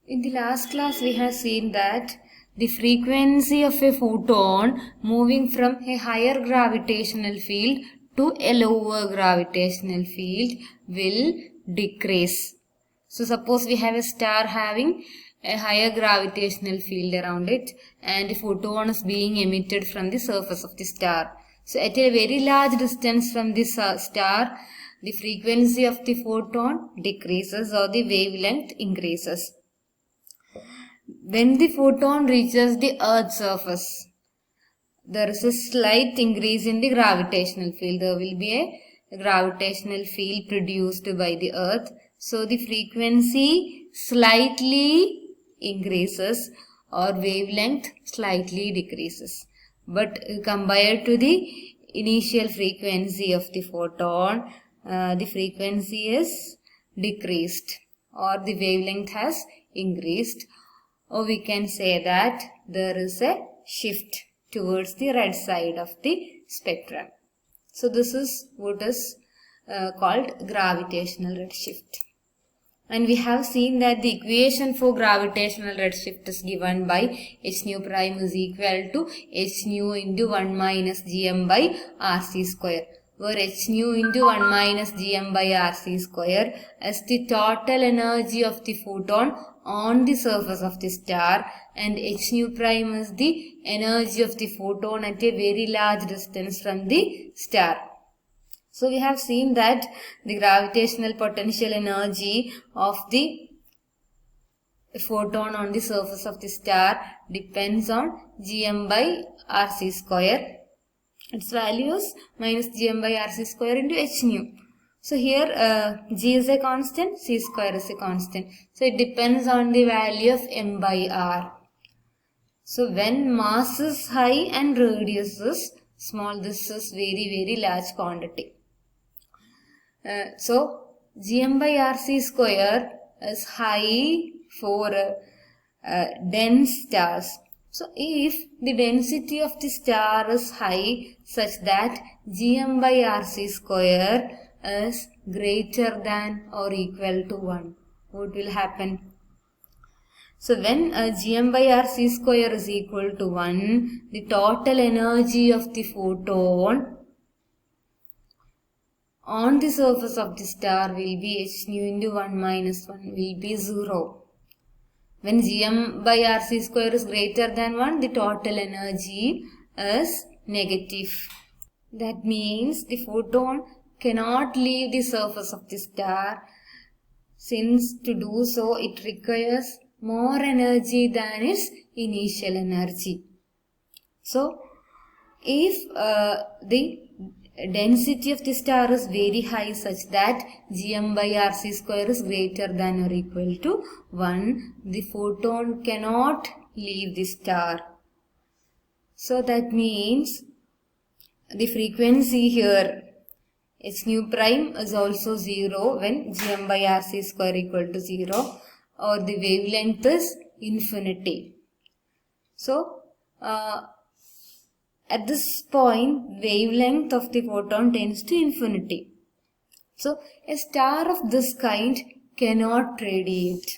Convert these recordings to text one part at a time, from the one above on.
In the last class, we have seen that the frequency of a photon moving from a higher gravitational field to a lower gravitational field will decrease. So suppose we have a star having a higher gravitational field around it and the photon is being emitted from the surface of the star. So at a very large distance from this star, the frequency of the photon decreases or the wavelength increases. When the photon reaches the Earth's surface, there is a slight increase in the gravitational field. There will be a gravitational field produced by the Earth. So the frequency slightly increases or wavelength slightly decreases. But compared to the initial frequency of the photon, the frequency is decreased or the wavelength has increased. Or we can say that there is a shift towards the red side of the spectrum. So this is what is called gravitational redshift. And we have seen that the equation for gravitational redshift is given by h nu prime is equal to h nu into 1 minus gm by rc square, where h nu into 1 minus gm by rc square is the total energy of the photon on the surface of the star, and h nu prime is the energy of the photon at a very large distance from the star. So we have seen that the gravitational potential energy of the photon on the surface of the star depends on gm by rc square. Its value is minus gm by rc square into h nu. So here g is a constant, c square is a constant. So it depends on the value of m by r. So when mass is high and radius is small, this is very large quantity. So gm by rc square is high for dense stars. So if the density of the star is high such that gm by rc square is greater than or equal to 1, what will happen? So when gm by rc square is equal to 1, the total energy of the photon on the surface of the star will be h nu into 1 minus 1 will be 0. When gm by rc square is greater than 1, the total energy is negative. That means the photon cannot leave the surface of the star, since to do so it requires more energy than its initial energy. So if the density of the star is very high such that gm by rc square is greater than or equal to 1, the photon cannot leave the star. So that means the frequency here h nu prime is also 0 when gm by rc square equal to 0, or the wavelength is infinity. So at this point, wavelength of the photon tends to infinity. So a star of this kind cannot radiate.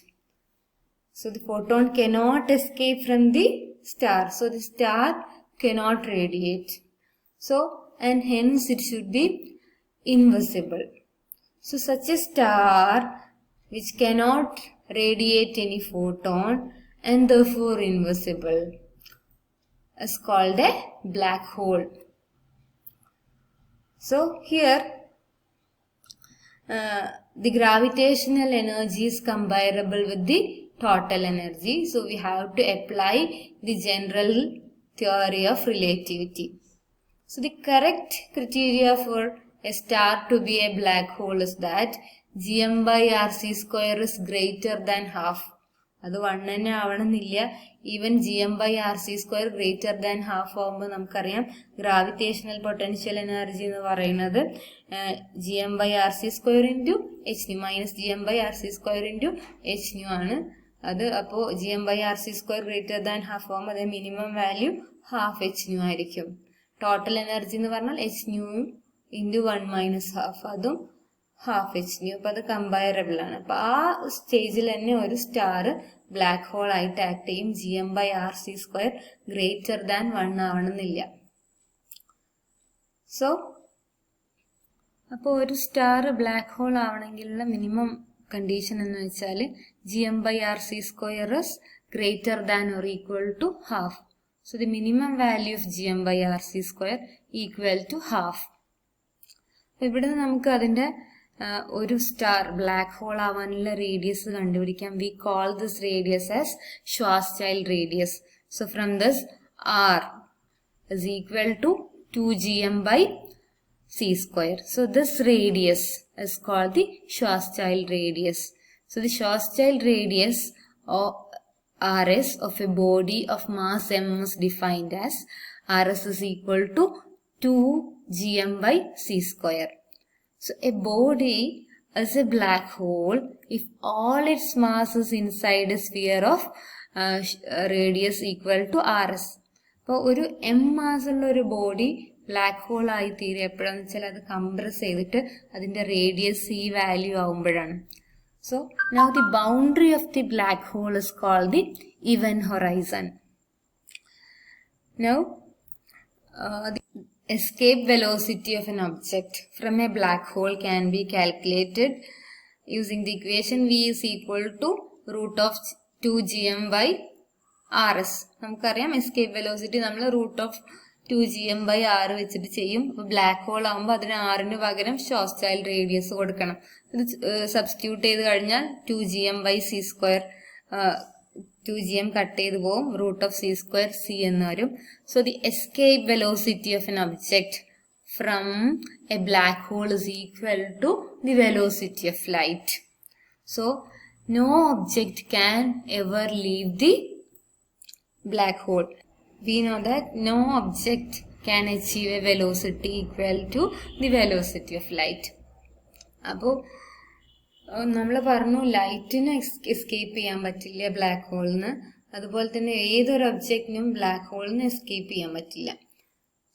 So the photon cannot escape from the star. So the star cannot radiate. So, and hence it should be invisible. So such a star which cannot radiate any photon and therefore invisible is called a black hole. So here the gravitational energy is comparable with the total energy. So we have to apply the general theory of relativity. So the correct criteria for a star to be a black hole is that gm by rc square is greater than half. അത് 1 തന്നെ ആവണമെന്നില്ല. Even gm by rc square greater than half ആവുമ്പോൾ നമുക്കറിയാം gravitational potential energy എന്ന് പറയുന്നത് gm by rc square into h nu minus gm by rc square into h nu ആണ്. അത് അപ്പോൾ gm by rc square greater than half ആവുമ്പോൾ അത് minimum value half h nu ആയിരിക്കും. ടോട്ടൽ എനർജി എന്ന് പറഞ്ഞാൽ h nu into 1 minus half, അതും half h nu. അപ്പോൾ അത് കമ്പയറബിൾ ആണ്. അപ്പോൾ ആ സ്റ്റേജിൽ തന്നെ ഒരു സ്റ്റാർ ബ്ലാക്ക് ഹോൾ ആയിട്ട് ആക്ട് ചെയ്യും. GM/RC² ഗ്രേറ്റർ ദാൻ 1 ആവണമെന്നില്ല. സോ അപ്പോൾ ഒരു സ്റ്റാർ ബ്ലാക്ക് ഹോൾ ആവണമെങ്കിലുള്ള മിനിമം കണ്ടീഷൻ എന്ന് വെച്ചാൽ GM/RC² is greater than or equal to half. So the minimum value of GM/RC² equal to half. ഇവിടെ നമുക്ക് അതിൻ്റെ ഒരു സ്റ്റാർ ബ്ലാക്ക് ഹോൾ ആവാനുള്ള റേഡിയസ് കണ്ടുപിടിക്കാം. We call this radius as Schwarzschild radius. So from this R is equal to 2GM/C². So this radius is called the Schwarzschild radius. So the Schwarzschild radius or RS of a body of mass m is defined as RS is equal to 2GM/C². So a body is a black hole if all its mass is inside a sphere of radius equal to RS. അപ്പോൾ ഒരു m mass ഉള്ള ഒരു body black hole ആയി തീരെ എപ്പോഴാന്ന് വെച്ചാൽ അത് compress ചെയ്തിട്ട് അതിൻ്റെ റേഡിയസ് ഈ value ആവുമ്പോഴാണ്. So now the boundary of the black hole is called the event horizon. Now the escape velocity of an object from a black hole can be calculated using the equation V is equal to root of 2GM/RS. നമുക്കറിയാം escape velocity നമ്മൾ root of 2GM/R വെച്ചിട്ട് ചെയ്യും. അപ്പോൾ black whole ആകുമ്പോൾ അതിന് ആറിന് പകരം Schwarzschild radius കൊടുക്കണം. ഇത് സബ്സ്റ്റിറ്റ്യൂട്ട് ചെയ്ത് കഴിഞ്ഞാൽ 2GM/C², 2GM കട്ട് ചെയ്ത് പോവും, റൂട്ട് ഓഫ് C² C എന്ന് വരും. So the escape velocity of an object from a black hole is equal to the velocity of light. So no object can ever leave the black hole. We know that no object can achieve a velocity equal to the velocity of light. അപ്പോൾ നമ്മൾ പറഞ്ഞു ലൈറ്റിന് escape ചെയ്യാൻ പറ്റില്ല black ഹോളിന്, അതുപോലെ തന്നെ ഏതൊരു ഒബ്ജക്റ്റിനും black ഹോളിന് escape ചെയ്യാൻ പറ്റില്ല.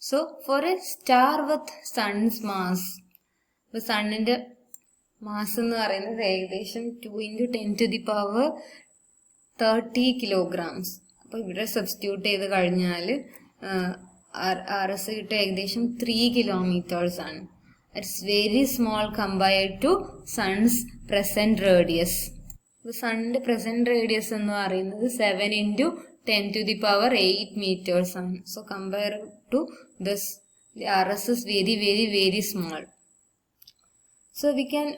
So for a star with sun's mass, ഇപ്പോൾ സണ്ണിൻ്റെ മാസ് എന്ന് പറയുന്നത് ഏകദേശം 2 × 10⁻30 kilograms. അപ്പോൾ ഇവിടെ സബ്സ്റ്റിറ്റ്യൂട്ട് ചെയ്ത് കഴിഞ്ഞാൽ RS കിട്ടുക ഏകദേശം 3 kilometers ആണ്. It's very small compared to sun's present radius. ഇപ്പോൾ സണ്ണിൻ്റെ പ്രസൻറ്റ് റേഡിയസ് എന്ന് പറയുന്നത് 7 × 10⁸8 meters ആണ്. So compare to this RS is very very very small. So we can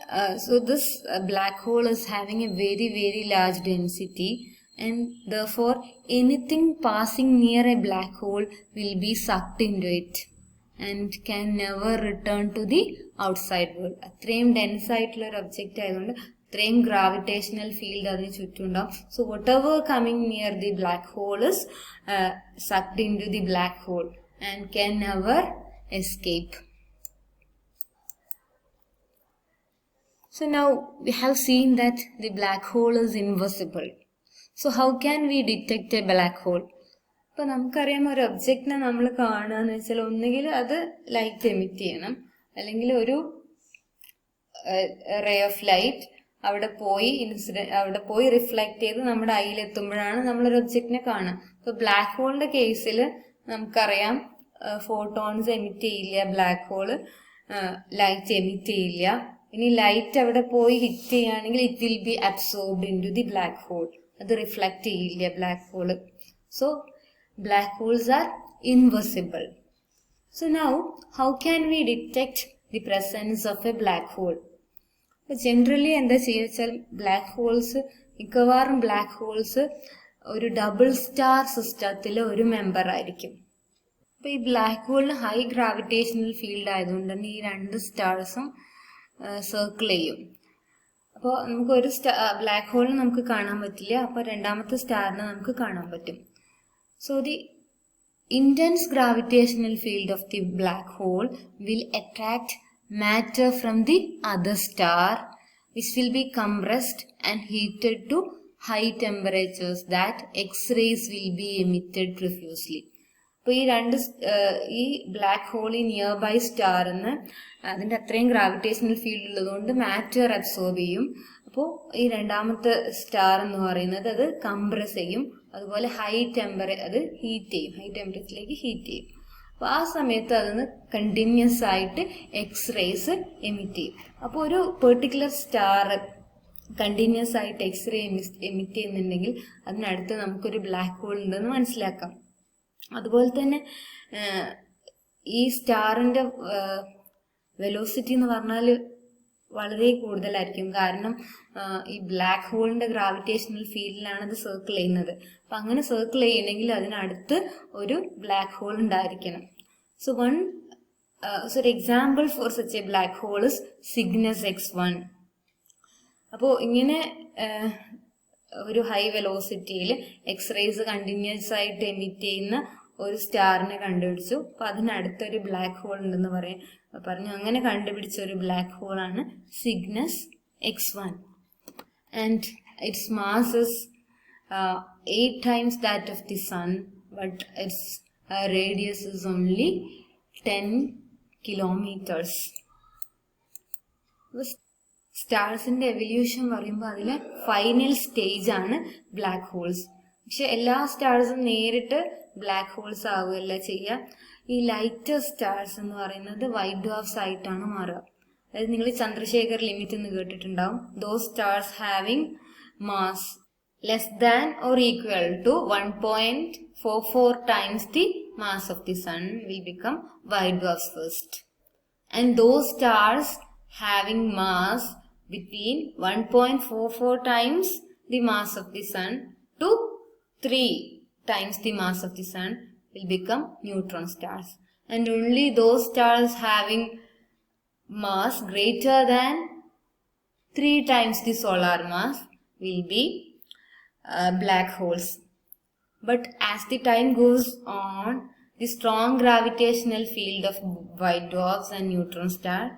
so this black hole is having a very very large density, and therefore anything passing near a black hole will be sucked into it and can never return to the outside world. അത്രയും dense ആയിട്ടുള്ള ഒരു object ആയതുകൊണ്ട് അത്രയും gravitational field അതിന് ചുറ്റുണ്ടാവും. So whatever coming near the black hole is sucked into the black hole and can never escape. So now we have seen that the black hole is invisible. So how can we detect a black hole? ഇപ്പോൾ നമുക്കറിയാം ഒരു ഒബ്ജക്റ്റിനെ നമ്മൾ കാണുക എന്ന് വെച്ചാൽ ഒന്നുകിൽ അത് ലൈറ്റ് എമിറ്റ് ചെയ്യണം, അല്ലെങ്കിൽ ഒരു റേ ഓഫ് ലൈറ്റ് അവിടെ പോയി റിഫ്ലക്ട് ചെയ്ത് നമ്മുടെ ഐയിലെത്തുമ്പോഴാണ് നമ്മളൊരു ഒബ്ജക്റ്റിനെ കാണുക. ഇപ്പോൾ ബ്ലാക്ക് ഹോളിൻ്റെ കേസിൽ നമുക്കറിയാം ഫോട്ടോൺസ് എമിറ്റ് ചെയ്യില്ല, ബ്ലാക്ക് ഹോള് ലൈറ്റ് എമിറ്റ് ചെയ്യില്ല. ഇനി ലൈറ്റ് അവിടെ പോയി ഹിറ്റ് ചെയ്യുകയാണെങ്കിൽ it will be absorbed into the black hole, അത് റിഫ്ലക്ട് ചെയ്യില്ല ബ്ലാക്ക് ഹോള്. സോ black holes are invisible. So now how can we detect the presence of a black hole? Generally എന്താ ചെയ്യുക വെച്ചാൽ മിക്കവാറും ബ്ലാക്ക് ഹോൾസ് ഒരു double star സിസ്റ്റത്തിലെ ഒരു മെമ്പർ ആയിരിക്കും. അപ്പോൾ ഈ ബ്ലാക്ക് ഹോളിന് ഹൈ ഗ്രാവിറ്റേഷണൽ ഫീൽഡ് ആയതുകൊണ്ട് തന്നെ ഈ രണ്ട് സ്റ്റാർസും സർക്കിൾ ചെയ്യും. അപ്പോൾ നമുക്ക് ഒരു ബ്ലാക്ക് ഹോളിന് നമുക്ക് കാണാൻ പറ്റില്ല, അപ്പോൾ രണ്ടാമത്തെ സ്റ്റാറിനെ നമുക്ക് കാണാൻ പറ്റും. So the intense gravitational field of the black hole will attract matter from the other star, which will be compressed and heated to high temperatures that X-rays will be emitted profusely. അപ്പോൾ ഈ black hole ഈ near by സ്റ്റാറിന് അതിൻ്റെ അത്രയും gravitational field ഉള്ളതുകൊണ്ട് matter absorb ചെയ്യും. അപ്പോൾ ഈ രണ്ടാമത്തെ സ്റ്റാർ എന്ന് പറയുന്നത് അത് കംപ്രസ് ചെയ്യും, അതുപോലെ ഹൈ ടെമ്പറേച്ചറിലേക്ക് ഹീറ്റ് ചെയ്യും. അപ്പോൾ ആ സമയത്ത് അതിന് കണ്ടിന്യൂസ് ആയിട്ട് എക്സ്റേസ് എമിറ്റ് ചെയ്യും. അപ്പോൾ ഒരു പെർട്ടിക്കുലർ സ്റ്റാർ കണ്ടിന്യൂസ് ആയിട്ട് എക്സ്റേ എമിറ്റ് ചെയ്യുന്നുണ്ടെങ്കിൽ അതിനടുത്ത് നമുക്കൊരു ബ്ലാക്ക് ഹോൾ ഉണ്ടെന്ന് മനസ്സിലാക്കാം. അതുപോലെ തന്നെ ഈ സ്റ്റാറിൻ്റെ വെലോസിറ്റി എന്ന് പറഞ്ഞാൽ വളരെ കൂടുതലായിരിക്കും. കാരണം ഈ ബ്ലാക്ക് ഹോളിൻ്റെ ഗ്രാവിറ്റേഷണൽ ഫീൽഡിലാണ് അത് സർക്കിൾ ചെയ്യുന്നത്. അപ്പം അങ്ങനെ സർക്കിൾ ചെയ്യണമെങ്കിൽ അതിനടുത്ത് ഒരു ബ്ലാക്ക് ഹോൾ ഉണ്ടായിരിക്കണം. സോ ഒരു example for such A black hole is Cygnus X1. അപ്പോൾ ഇങ്ങനെ ഒരു ഹൈ വെലോസിറ്റിയിൽ എക്സ്റേസ് കണ്ടിന്യൂസ് ആയിട്ട് എമിറ്റ് ചെയ്യുന്ന ഒരു സ്റ്റാറിനെ കണ്ടുപിടിച്ചു. അപ്പോൾ അതിനടുത്തൊരു ബ്ലാക്ക് ഹോൾ ഉണ്ടെന്ന് പറഞ്ഞു. അങ്ങനെ കണ്ടുപിടിച്ച ഒരു ബ്ലാക്ക് ഹോളാണ് Cygnus X1. And its mass is 8 times that of the sun, but its radius is only 10 kilometers. സ്റ്റാർസിൻ്റെ evolution പറയുമ്പോൾ അതിലെ ഫൈനൽ സ്റ്റേജ് ആണ് ബ്ലാക്ക് ഹോൾസ്. പക്ഷെ എല്ലാ സ്റ്റാർസും നേരിട്ട് ബ്ലാക്ക് ഹോൾസ് ആവുകയല്ല ചെയ്യുക. ഈ ലൈറ്റർ സ്റ്റാർസ് എന്ന് പറയുന്നത് വൈറ്റ് ഡ്വാർഫ്സ് ആയിട്ടാണ് മാറുക. അതായത് നിങ്ങൾ ചന്ദ്രശേഖർ ലിമിറ്റ് എന്ന് കേട്ടിട്ടുണ്ടാവും. Those stars having mass less than or equal to 1.44 times the mass of the sun will become white dwarfs first. And those stars having mass between 1.44 times the mass of the sun to 3 times the mass of the sun will become neutron stars. And only those stars having mass greater than 3 times the solar mass will be black holes. But as the time goes on, the strong gravitational field of white dwarfs and neutron stars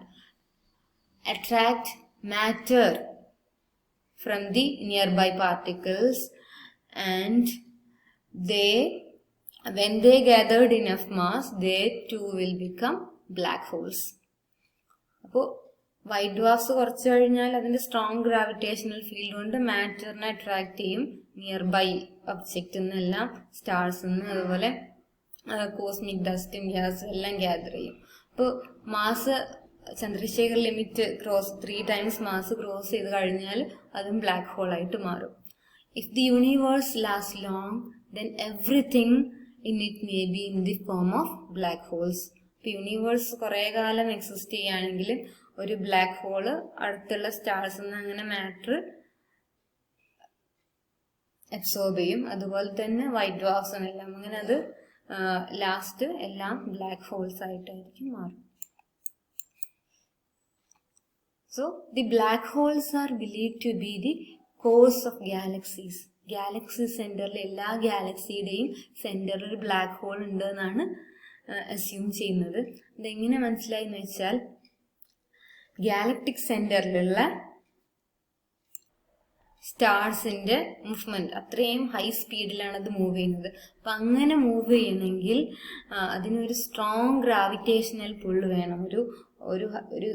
attract matter from the nearby particles, and when they gathered enough mass, they too will become black holes. അപ്പോൾ white ഡ്വാർഫ്സ് കുറച്ച് കഴിഞ്ഞാൽ അതിൻ്റെ strong gravitational field കൊണ്ട് മാറ്ററിനെ attract ചെയ്യും. Near by ഒബ്ജക്റ്റിൽ നിന്നെല്ലാം സ്റ്റാർസിൽ നിന്ന്, അതുപോലെ cosmic ഡസ്റ്റും ഗ്യാസും എല്ലാം ഗ്യാദർ ചെയ്യും. അപ്പോൾ mass Chandrasekhar limit 3 times mass cross ചെയ്ത് കഴിഞ്ഞാൽ അതും ബ്ലാക്ക് ഹോൾ ആയിട്ട് മാറും. If the universe last long then everything in it may be in the form of black holes. ഇപ്പോൾ യൂണിവേഴ്സ് കുറേ കാലം എക്സിസ്റ്റ് ചെയ്യുകയാണെങ്കിൽ ഒരു ബ്ലാക്ക് ഹോള് അടുത്തുള്ള സ്റ്റാർസിൽ നിന്ന് അങ്ങനെ മാറ്റർ അബ്സോർബ് ചെയ്യും. അതുപോലെ തന്നെ വൈറ്റ് ഡ്വാർഫ്സും എല്ലാം അങ്ങനെ അത് ലാസ്റ്റ് എല്ലാം ബ്ലാക്ക് ഹോൾസ് ആയിട്ടായിരിക്കും മാറും. So the black holes are believed to be the cause of galaxies. Galaxy സെന്ററിൽ എല്ലാ ഗാലക്സിയുടെയും സെന്ററിൽ ഒരു ബ്ലാക്ക് ഹോൾ ഉണ്ട് എന്നാണ് അസ്യൂം ചെയ്യുന്നത്. ഇതെങ്ങനെ മനസ്സിലായി എന്ന് വെച്ചാൽ ഗാലക്ടിക് സെന്ററിലുള്ള സ്റ്റാർസിന്റെ മൂവ്മെന്റ് അത്രയും ഹൈ സ്പീഡിലാണ് അത് മൂവ് ചെയ്യുന്നത്. അപ്പം അങ്ങനെ മൂവ് ചെയ്യണമെങ്കിൽ അതിനൊരു സ്ട്രോങ് ഗ്രാവിറ്റേഷണൽ പുള്ള് വേണം. ഒരു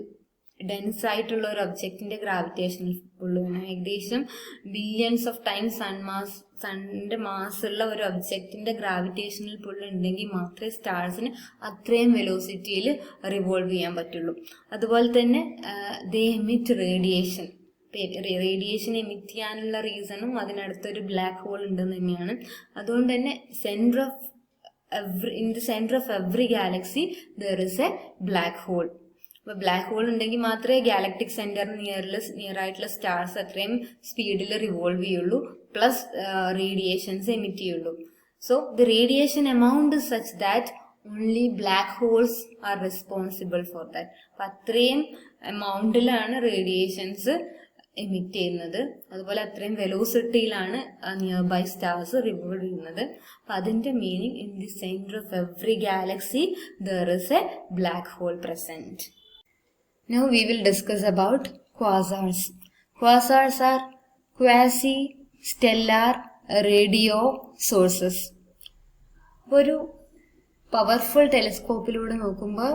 ഡെൻസ് ആയിട്ടുള്ള ഒരു ഒബ്ജക്റ്റിന്റെ ഗ്രാവിറ്റേഷണൽ പുള്ള് വേണം. ഏകദേശം ബില്യൺസ് ഓഫ് ടൈംസ് സണ്ണിന്റെ മാസ് ഉള്ള ഒരു ഒബ്ജക്റ്റിന്റെ ഗ്രാവിറ്റേഷണൽ പുള്ള് ഉണ്ടെങ്കിൽ മാത്രമേ സ്റ്റാർസിന് അത്രയും വെലോസിറ്റിയിൽ റിവോൾവ് ചെയ്യാൻ പറ്റുള്ളൂ. അതുപോലെ തന്നെ ദേ എമിറ്റ് റേഡിയേഷൻ. റേഡിയേഷൻ എമിറ്റ് ചെയ്യാനുള്ള റീസണും അതിനടുത്തൊരു ബ്ലാക്ക് ഹോൾ ഉണ്ടെന്ന് തന്നെയാണ്. അതുകൊണ്ട് തന്നെ in the center of every galaxy there is a black hole. അപ്പോൾ ബ്ലാക്ക് ഹോൾ ഉണ്ടെങ്കിൽ മാത്രമേ ഗാലക്ടിക് സെന്ററിന് നിയർ ആയിട്ടുള്ള സ്റ്റാർസ് അത്രയും സ്പീഡിൽ റിവോൾവ് ചെയ്യുള്ളൂ, പ്ലസ് റേഡിയേഷൻസ് എമിറ്റ് ചെയ്യുള്ളൂ. So the radiation amount is such that only black holes are responsible for that. അപ്പം അത്രയും എമൗണ്ടിലാണ് റേഡിയേഷൻസ് എമിറ്റ് ചെയ്യുന്നത്. അതുപോലെ അത്രയും വെലോസിറ്റിയിലാണ് നിയർ ബൈ സ്റ്റാർസ് റിവോൾവ് ചെയ്യുന്നത്. അപ്പം അതിൻ്റെ meaning in the centre of every galaxy there is a black hole present. Now we will discuss about quasars. Quasars are quasi-stellar radio sources. ഒരു പവർഫുൾ ടെലിസ്കോപ്പിലൂടെ നോക്കുമ്പോൾ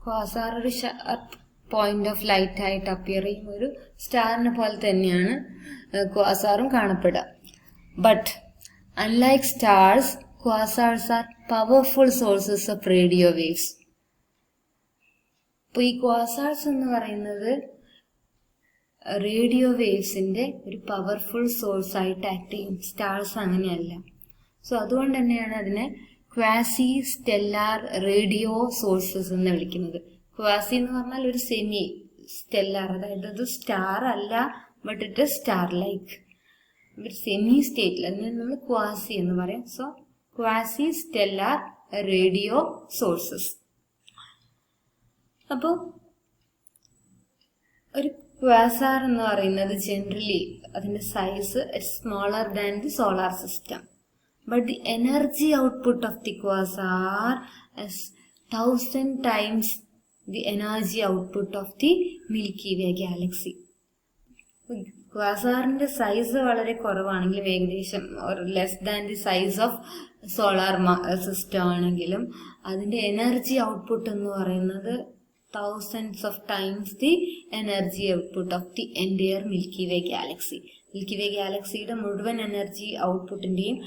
ക്വാസാർ ഒരു ഷാർപ്പ് പോയിന്റ് ഓഫ് ലൈറ്റ് ആയിട്ട് appear ചെയ്യും. ഒരു സ്റ്റാറിനെ പോലെ തന്നെയാണ് ക്വാസാറും കാണപ്പെടുക. But unlike stars, quasars are powerful sources of radio waves. അപ്പോൾ ഈ ക്വാസാർസ് എന്ന് പറയുന്നത് റേഡിയോ വേവ്സിന്റെ ഒരു പവർഫുൾ സോഴ്സ് ആയിട്ട് ആക്ട് ചെയ്യും. സ്റ്റാർസ് അങ്ങനെയല്ല. സോ അതുകൊണ്ട് തന്നെയാണ് അതിനെ ക്വാസി സ്റ്റെല്ലാർ റേഡിയോ സോഴ്സസ് എന്ന് വിളിക്കുന്നത്. ക്വാസി എന്ന് പറഞ്ഞാൽ ഒരു സെമി സ്റ്റെല്ലാർ, അതായത് അത് സ്റ്റാർ അല്ല, but it is star like ഒരു സെമി സ്റ്റേറ്റിൽ, അതിനെ നമ്മൾ ക്വാസി എന്ന് പറയാം. So quasi stellar radio sources. അപ്പോൾ ഒരു ക്വാസാർ എന്ന് പറയുന്നത് ജനറലി അതിന്റെ size smaller than the solar system. But the energy output of the quasar is 1000 times the energy output of the Milky Way galaxy. ക്വാസാറിന്റെ size വളരെ കുറവാണെങ്കിലും, ഏകദേശം less than the size of solar system ആണെങ്കിലും, അതിന്റെ energy output എന്ന് പറയുന്നത് thousands of times the energy output of the entire Milky Way galaxy. Milky Way ഗാലക്സിയുടെ മുഴുവൻ എനർജി ഔട്ട്പുട്ടിന്റെയും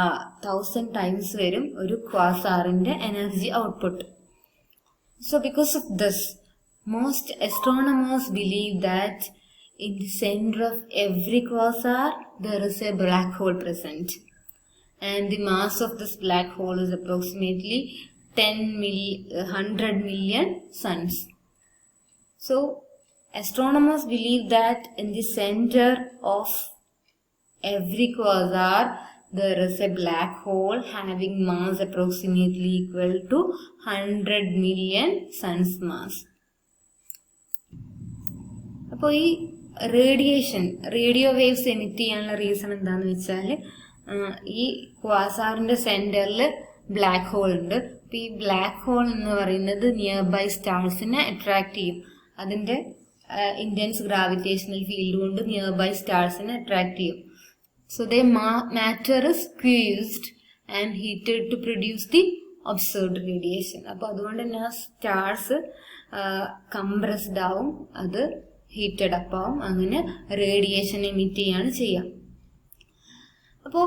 1000 times വരും ഒരു ക്വാസാറിന്റെ energy output. So because of this, most astronomers believe that in the center of every quasar there is a black hole present, and the mass of this black hole is approximately 100 million suns. So astronomers believe that in the center of every quasar there is a black hole having mass approximately equal to 100 million suns mass. അപ്പോൾ ഈ radio waves emit ചെയ്യാനുള്ള reason എന്താന്ന് വെച്ചാൽ, ഈ ക്വാസാറിന്റെ സെന്ററിൽ black hole ഉണ്ട്. അപ്പൊ ഈ ബ്ലാക്ക് ഹോൾ എന്ന് പറയുന്നത് നിയർ ബൈ സ്റ്റാർസിനെ അട്രാക്ട് ചെയ്യും. അതിന്റെ ഇന്റൻസ് ഗ്രാവിറ്റേഷണൽ ഫീൽഡ് കൊണ്ട് നിയർ ബൈ സ്റ്റാർസിനെ അട്രാക്ട് ചെയ്യും. So the matter is squeezed and heated to produce the observed radiation. അപ്പൊ അതുകൊണ്ട് തന്നെ ആ സ്റ്റാർസ് കംപ്രസ്ഡ് ആവും, അത് ഹീറ്റഡ് അപ്പ് ആവും, അങ്ങനെ റേഡിയേഷൻ എമിറ്റ് ചെയ്യാണ് ചെയ്യാം. അപ്പോൾ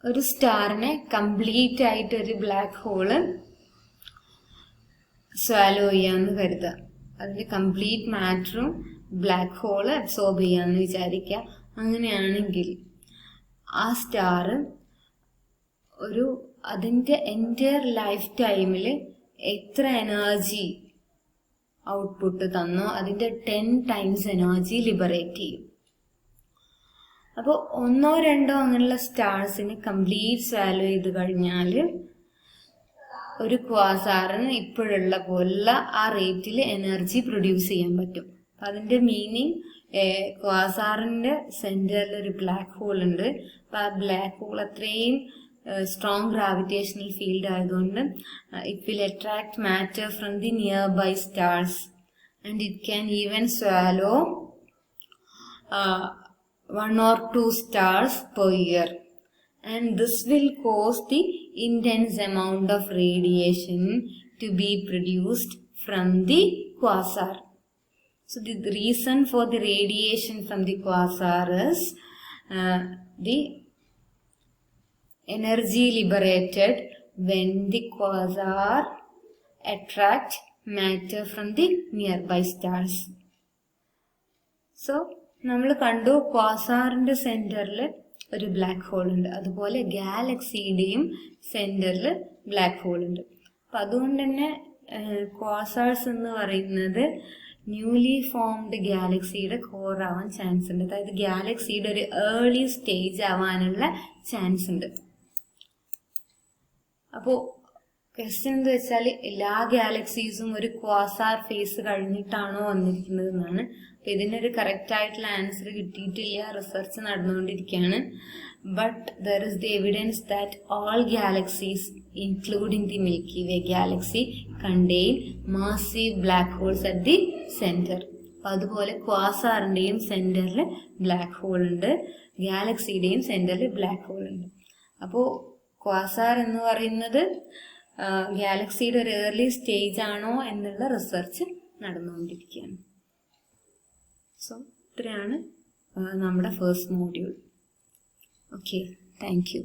ഒരു സ്റ്റാറിനെ കംപ്ലീറ്റ് ആയിട്ട് ഒരു ബ്ലാക്ക് ഹോള് സ്വാലോ ചെയ്യാന്ന് കരുതുക. അതിന്റെ കംപ്ലീറ്റ് മാറ്ററും ബ്ലാക്ക് ഹോള് അബ്സോർബ് ചെയ്യാന്ന് വിചാരിക്കുക. അങ്ങനെയാണെങ്കിൽ ആ സ്റ്റാർ അതിന്റെ എൻറ്റയർ ലൈഫ് ടൈമിൽ എത്ര എനർജി ഔട്ട്പുട്ട് തന്നോ അതിന്റെ 10 times എനർജി ലിബറേറ്റ് ചെയ്യും. അപ്പോൾ 1 or 2 അങ്ങനെയുള്ള സ്റ്റാർസിന് കംപ്ലീറ്റ് സ്വാലോ ചെയ്ത് കഴിഞ്ഞാൽ ഒരു ക്വാസാറിന് ഇപ്പോഴുള്ള പോലുള്ള ആ റേറ്റിൽ എനർജി പ്രൊഡ്യൂസ് ചെയ്യാൻ പറ്റും. അതിന്റെ മീനിങ്, ക്വാസാറിന്റെ സെന്ററിൽ ഒരു ബ്ലാക്ക് ഹോൾ ഉണ്ട്. അപ്പൊ ആ ബ്ലാക്ക് ഹോൾ അത്രയും സ്ട്രോങ് ഗ്രാവിറ്റേഷണൽ ഫീൽഡ് ആയതുകൊണ്ട് it will attract matter from the nearby stars and it can even swallow 1 or 2 stars per year, and this will cause the intense amount of radiation to be produced from the quasar. So the reason for the radiation from the quasar is the energy liberated when the quasar attract matter from the nearby stars. So നമ്മൾ കണ്ടു ക്വാസാറിന്റെ സെന്ററിൽ ഒരു black hole ഉണ്ട്, അതുപോലെ ഗാലക്സിയുടെയും സെന്ററിൽ black hole ഉണ്ട്. അപ്പൊ അതുകൊണ്ട് തന്നെ ക്വാസാർസ് എന്ന് പറയുന്നത് ന്യൂലി ഫോംഡ് ഗാലക്സിയുടെ കോർ ആവാൻ ചാൻസ് ഉണ്ട്. അതായത് ഗാലക്സിയുടെ ഒരു ഏർലി സ്റ്റേജ് ആവാനുള്ള ചാൻസ് ഉണ്ട്. അപ്പോ ക്വസ്റ്റ്യൻ എന്ന് വെച്ചാൽ എല്ലാ ഗാലക്സീസും ഒരു ക്വാസാർ ഫേസ് കഴിഞ്ഞിട്ടാണോ വന്നിരിക്കുന്നത് എന്നാണ്. അപ്പൊ ഇതിനൊരു കറക്റ്റ് ആയിട്ടുള്ള ആൻസർ കിട്ടിയിട്ടില്ല, റിസർച്ച് നടന്നുകൊണ്ടിരിക്കുകയാണ്. But there is the evidence that all galaxies including the Milky Way galaxy contain massive black holes at the centre. അപ്പൊ അതുപോലെ ക്വാസാറിന്റെയും സെന്ററിൽ ബ്ലാക്ക് ഹോൾ ഉണ്ട്, ഗാലക്സിയുടെയും സെന്ററിൽ ബ്ലാക്ക് ഹോൾ ഉണ്ട്. അപ്പോ ക്വാസാർ എന്ന് പറയുന്നത് ഗാലക്സിയുടെ ഒരു ഏർലി സ്റ്റേജ് ആണോ എന്നുള്ള റിസർച്ച് നടന്നുകൊണ്ടിരിക്കുകയാണ്. സോ ഇത്രയാണ് നമ്മുടെ first module. Okay, thank you.